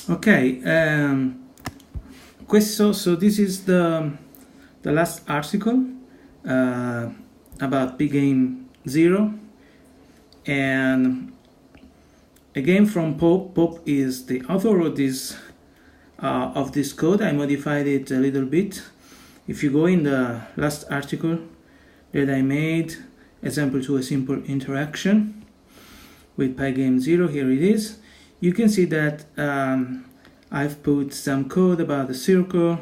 Okay, so this is the last article about Pygame 0, and again from Pope. Pope is the author of this code. I modified it a little bit. If you go in the last article that I made, example to a simple interaction with Pygame 0, here it is. You can see that I've put some code about the circle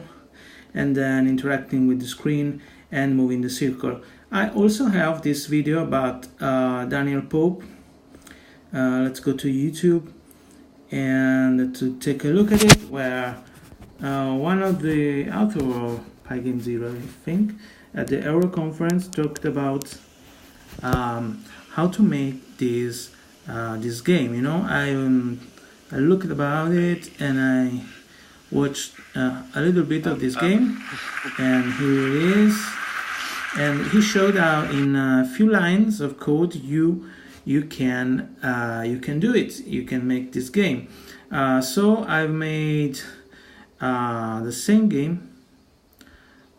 and then interacting with the screen and moving the circle. I also have this video about Daniel Pope. Let's go to YouTube and to take a look at it, where one of the author of Pygame 0, I think, at the Euro conference talked about how to make this game. You know, I looked about it and I watched a little bit of this game, and here it is. And he showed how in a few lines of code you can do it. You can make this game. So I've made the same game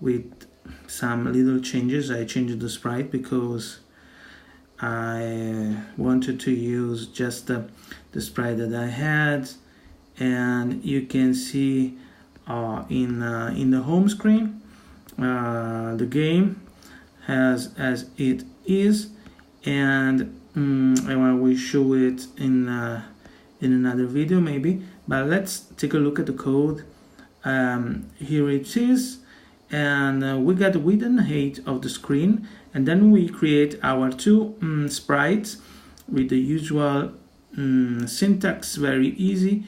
with some little changes. I changed the sprite because I wanted to use just the sprite that I had, and you can see in the home screen the game as it is, and I will show it in another video maybe, but let's take a look at the code. Here it is, and we got the width and height of the screen, and then we create our two sprites with the usual syntax, very easy.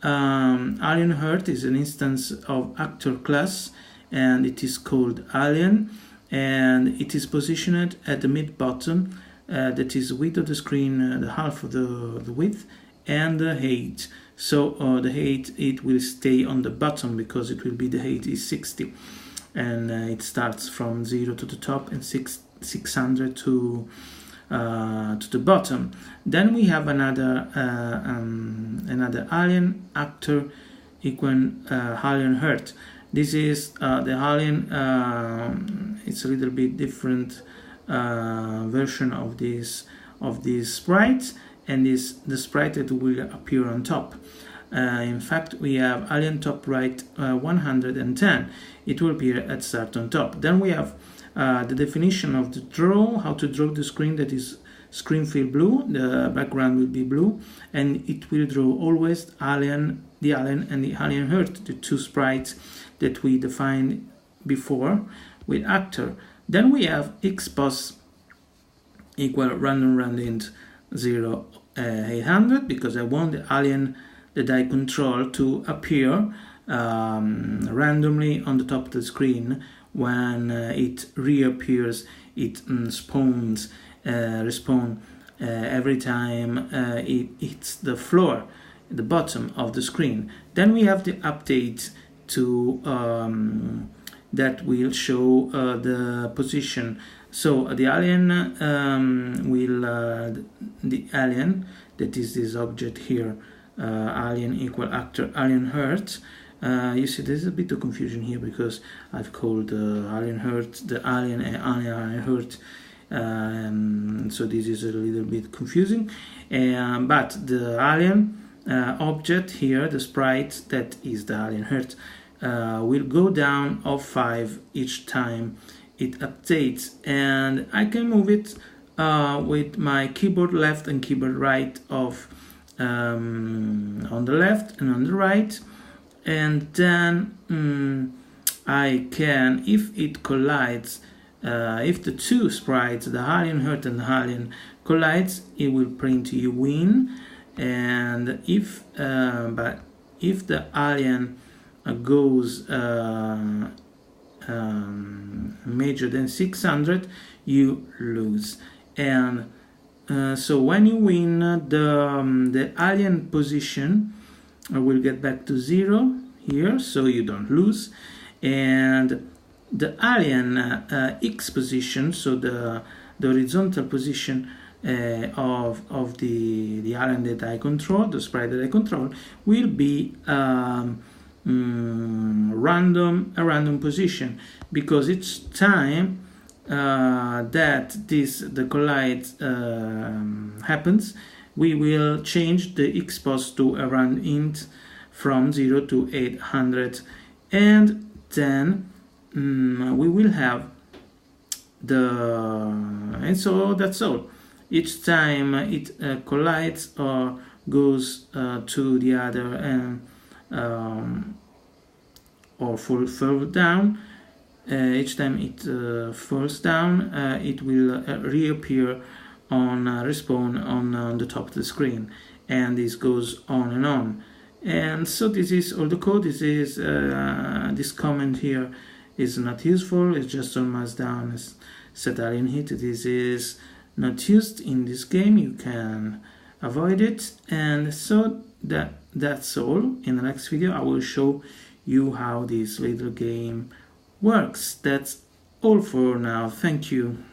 Alien Heart is an instance of actor class, and it is called Alien, and it is positioned at the mid bottom, that is width of the screen, the half of the width, and the height. So the height, it will stay on the bottom because it will be, the height is 60, and it starts from 0 to the top and 600 to the bottom. Then we have another alien actor equal alien Heart. This is the alien. It's a little bit different version of this sprite, and is the sprite that will appear on top. In fact, we have alien top right 110. It will appear at start on top. Then we have the definition of the draw, how to draw the screen, that is screen fill blue, the background will be blue, and it will draw always the alien and the alien Heart, the two sprites that we defined before with actor. Then we have xpos equal random 0 800, because I want the alien that I control to appear randomly on the top of the screen. When it reappears, it respawn every time it hits the floor, the bottom of the screen. Then we have the update to that will show the position. So the alien the alien, that is this object here, alien equal actor alien Heart. You see, there's a bit of confusion here because I've called alien Heart the alien and alien Heart, so this is a little bit confusing. But the alien object here, the sprite that is the alien Heart, will go down of 5 each time it updates, and I can move it with my keyboard left and keyboard right of on the left and on the right. And then I can, if it collides, if the two sprites, the alien Heart and the alien, collides, it will print you win. And if the alien goes major than 600, you lose. And so when you win, the alien position will get back to 0 here, so you don't lose. And the alien X position, so the horizontal position, of the island that I control, the sprite that I control, will be a random position, because each time that the collide happens, we will change the xpos to a random int from 0 to 800, and then we will have and so that's all. Each time it collides or goes to the other and or falls further down, each time it falls down, it will reappear on respawn on the top of the screen, and this goes on and on. And so this is all the code. This is this comment here is not useful. It's just almost down as set alien hit. This is not used in this game. You can avoid it. And so that's all. In the next video I will show you how this little game works. That's all for now. Thank you.